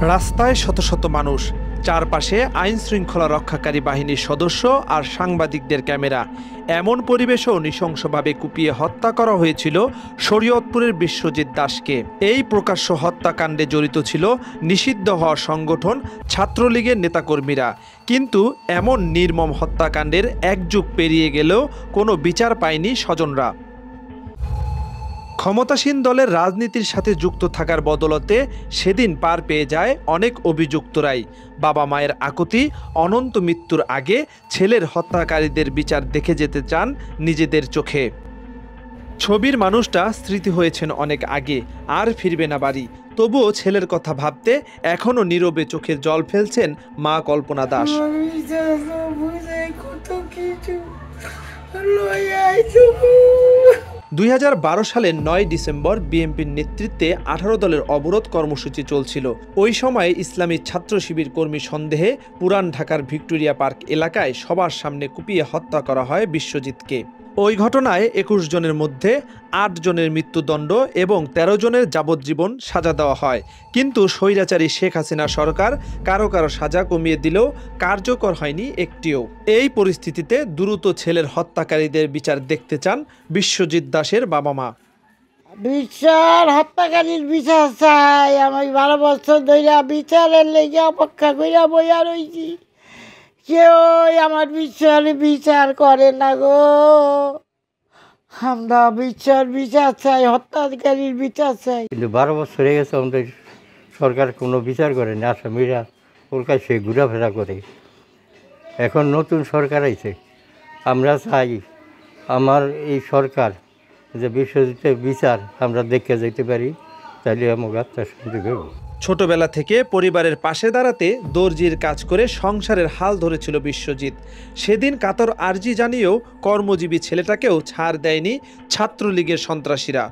রাস্তায় শত শত মানুষ, চারপাশে আইন শৃঙ্খলা রক্ষাকারী বাহিনীর সদস্য আর সাংবাদিকদের ক্যামেরা। এমন পরিবেশেও নৃশংসভাবে কুপিয়ে হত্যা করা হয়েছিল শরীয়তপুরের বিশ্বজিৎ দাসকে। এই প্রকাশ্য হত্যাকাণ্ডে জড়িত ছিল নিষিদ্ধ হওয়া সংগঠন ছাত্রলীগের নেতাকর্মীরা। কিন্তু এমন নির্মম হত্যাকাণ্ডের এক যুগ পেরিয়ে গেলেও কোনো বিচার পায়নি স্বজনরা। ক্ষমতাসীন দলের রাজনীতির সাথে যুক্ত থাকার বদলতে সেদিন পার পেয়ে যায় অনেক অভিযুক্তরাই। বাবা মায়ের আকুতি, অনন্ত মৃত্যুর আগে ছেলের হত্যাকারীদের বিচার দেখে যেতে চান নিজেদের চোখে। ছবির মানুষটা স্মৃতি হয়েছেন অনেক আগে, আর ফিরবে না বাড়ি। তবুও ছেলের কথা ভাবতে এখনও নীরবে চোখের জল ফেলছেন মা কল্পনা দাস। 2012 সালের 9 ডিসেম্বর বিএনপির নেতৃত্বে 18 দলের অবরোধ কর্মসূচি চলছিল। ওই সময়ে ইসলামী ছাত্র শিবির কর্মী সন্দেহে পুরান ঢাকার ভিক্টোরিয়া পার্ক এলাকায় সবার সামনে কুপিয়ে হত্যা করা হয় বিশ্বজিৎকে। ওই ঘটনায় 21 জনের মধ্যে 8 জনের মৃত্যুদণ্ড এবং 13 জনের যাবজ্জীবন সাজা দেওয়া হয়। কিন্তু স্বৈরাচারী শেখ হাসিনা সরকার কারো কারো সাজা কমিয়ে দিলেও কার্যকর হয়নি একটিও। এই পরিস্থিতিতে দ্রুত ছেলের হত্যাকারীদের বিচার দেখতে চান বিশ্বজিৎ দাসের বাবা মা। বিচার, হত্যাকারীর বিচার চাই। আমি 12 বছর ধরে বিচারের লেগে অপেক্ষা করিয়া বইয়া রয়েছি, কেউ আমার বিচার করে না গো। আমরা বিচার চাই, হত্যাকারীর বিচার চাই। কিন্তু 12 বছর হয়ে গেছে, আমাদের সরকার কোনো বিচার করেনি। আসামিরা কলকাতায় সে ঘোরাফেরা করে। এখন নতুন সরকার আইছে, আমরা চাই আমার এই সরকার যে বিশ্বজিতের বিচার আমরা দেখে যেতে পারি, তাহলে আমাকে আত্মার শান্তি দেব। ছোটবেলা থেকে পরিবারের পাশে দাঁড়াতে দর্জির কাজ করে সংসারের হাল ধরেছিল বিশ্বজিৎ। সেদিন কাতর আর্জি জানিয়েও কর্মজীবী ছেলেটাকেও ছাড় দেয়নি ছাত্রলীগের সন্ত্রাসীরা।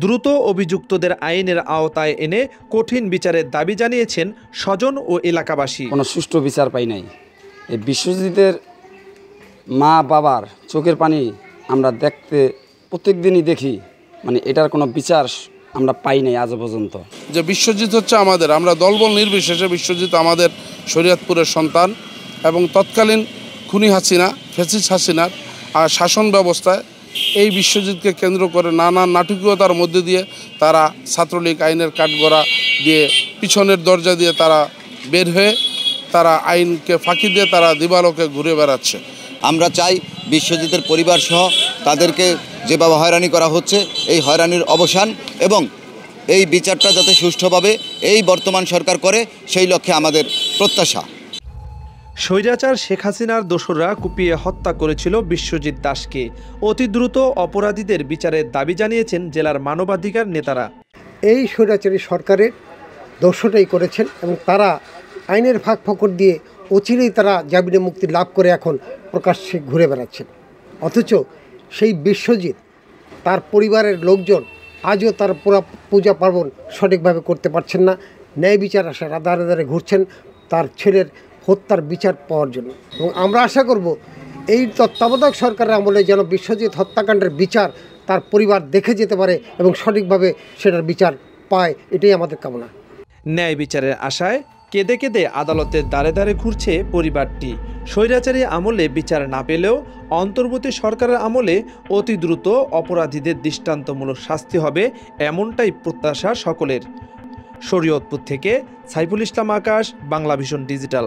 দ্রুত অভিযুক্তদের আইনের আওতায় এনে কঠিন বিচারের দাবি জানিয়েছেন স্বজন ও এলাকাবাসী। কোনো সুষ্ঠু বিচার পাই নাই। এই বিশ্বজিতের মা বাবার চোখের পানি আমরা দেখতে প্রত্যেক দিনই দেখি, মানে এটার কোনো বিচার আমরা পাই নাই আজ পর্যন্ত। যে বিশ্বজিৎ হচ্ছে আমাদের, আমরা দলবল নির্বিশেষে বিশ্বজিৎ আমাদের শরীয়তপুরের সন্তান এবং তৎকালীন খুনি হাসিনা, ফ্যাসিস্ট হাসিনার শাসন ব্যবস্থায় এই বিশ্বজিৎকে কেন্দ্র করে নানা নাটকীয়তার মধ্যে দিয়ে তারা ছাত্রলীগ আইনের কাঠগড়া দিয়ে পিছনের দরজা দিয়ে তারা বের হয়ে তারা আইনকে ফাঁকি দিয়ে তারা দিবালোকে ঘুরে বেড়াচ্ছে। আমরা চাই বিশ্বজিতের পরিবার সহ তাদেরকে যেভাবে হয়রানি করা হচ্ছে এই হয়রানির অবসান এবং এই বিচারটা যাতে সুষ্ঠুভাবে এই বর্তমান সরকার করে, সেই লক্ষ্যে আমাদের প্রত্যাশা। স্বৈরাচার শেখ হাসিনার দোসররা কুপিয়ে হত্যা করেছিল বিশ্বজিৎ দাসকে। অতি দ্রুত অপরাধীদের বিচারের দাবি জানিয়েছেন জেলার মানবাধিকার নেতারা। এই স্বৈরাচারী সরকারের দোষটাই করেছেন এবং তারা আইনের ফাঁক ফকর দিয়ে অচিরেই তারা জামিনে মুক্তি লাভ করে এখন প্রকাশ্যে ঘুরে বেড়াচ্ছেন। অথচ সেই বিশ্বজিৎ, তার পরিবারের লোকজন আজও তার পুরো পূজা পার্বণ সঠিকভাবে করতে পারছেন না। ন্যায় বিচার আসার আধারে আধারে ঘুরছেন তার ছেলের হত্যার বিচার পাওয়ার জন্য। এবং আমরা আশা করব এই তত্ত্বাবধায়ক সরকারের আমলে যেন বিশ্বজিৎ হত্যাকাণ্ডের বিচার তার পরিবার দেখে যেতে পারে এবং সঠিকভাবে সেটার বিচার পায়, এটাই আমাদের কামনা। ন্যায় বিচারের আশায় কেঁদে কেঁদে আদালতের দ্বারে দ্বারে ঘুরছে পরিবারটি। স্বৈরাচারী আমলে বিচার না পেলেও অন্তর্বর্তী সরকারের আমলে অতি দ্রুত অপরাধীদের দৃষ্টান্তমূলক শাস্তি হবে, এমনটাই প্রত্যাশা সকলের। শরীয়তপুর থেকে সাইফুল ইসলাম আকাশ, বাংলা ভিশন ডিজিটাল।